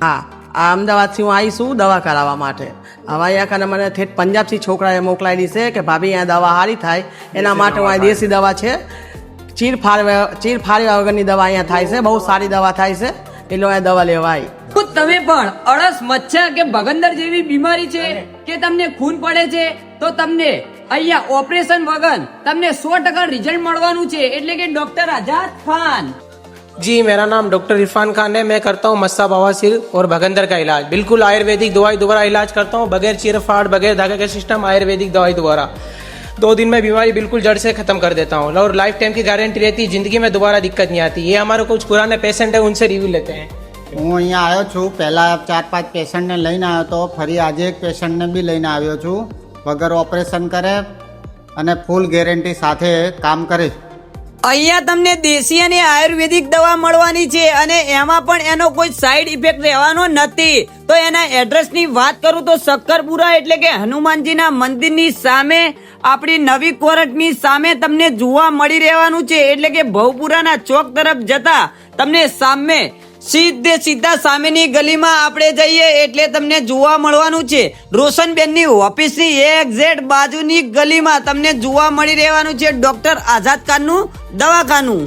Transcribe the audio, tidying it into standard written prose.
હા, આ અમદાવાદથી હું આવી છું દવા કરાવવા માટે. હવે અહીંયા કને મને ઠેઠ પંજાબથી છોકરાએ મોકલાયેલી છે કે ભાભી અહીંયા દવા સારી થાય એના માટે હું અહીં દેશી દવા છે ચીર ફાડ્યા વગરની દવા અહીંયા થાય છે, બહુ સારી દવા થાય છે એટલે અહીંયા દવા લેવા આવી. તો તમે પણ અળસ, મચ્છર કે ભગંદર જેવી બીમારી છે કે તમને ખૂન પડે છે તો તમને અહીંયા ઓપરેશન વગર તમને 100% રિઝલ્ટ મળવાનું છે, એટલે કે ડોક્ટર આઝાદ ખાન. जी, मेरा नाम डॉक्टर इरफान खान है। मैं करता हूँ मस्सा बवासीर और भगंदर का इलाज, बिल्कुल आयुर्वेदिक दवाई द्वारा इलाज करता हूँ, बगैर चीरफाड़, बगैर धागे के सिस्टम, आयुर्वेदिक दवाई द्वारा 2 दिन में बीमारी बिल्कुल जड़ से खत्म कर देता हूँ और लाइफ टाइम की गारंटी रहती है, जिंदगी में दोबारा दिक्कत नहीं आती। ये हमारे कुछ पुराने पेशेंट है, उनसे रिव्यू लेते हैं. હું અહીંયા આવ્યો છું. પહેલાં 4-5 પેશન્ટને લઈને આવ્યો હતો, ફરી આજે એક પેશન્ટને બી લઈને આવ્યો છું. વગર ઓપરેશન કરે અને ફૂલ ગેરંટી સાથે કામ કરે. અહીંયા તમને દેશી અને આયુર્વેદિક દવા મળવાની છે અને એમાં પણ એનો કોઈ સાઈડ ઇફેક્ટ રહેવાનો નથી. તો એના એડ્રેસની વાત કરું તો શક્કરપુરા એટલે કે હનુમાનજીના મંદિરની સામે આપણી નવી કોર્ટની સામે તમને જોવા મળી રહેવાનું છે, એટલે કે ભવપુરાના ચોક તરફ જતા તમને સામે સીધા સામેની ગલીમાં આપણે જઈએ એટલે તમને જોવા મળવાનું છે. રોશનબેનની ઓફિસની એક્ઝેક્ટ બાજુની ગલીમાં તમને જોવા મળી રહેવાનું છે ડોક્ટર આઝાદ ખાનનું દવાખાનું.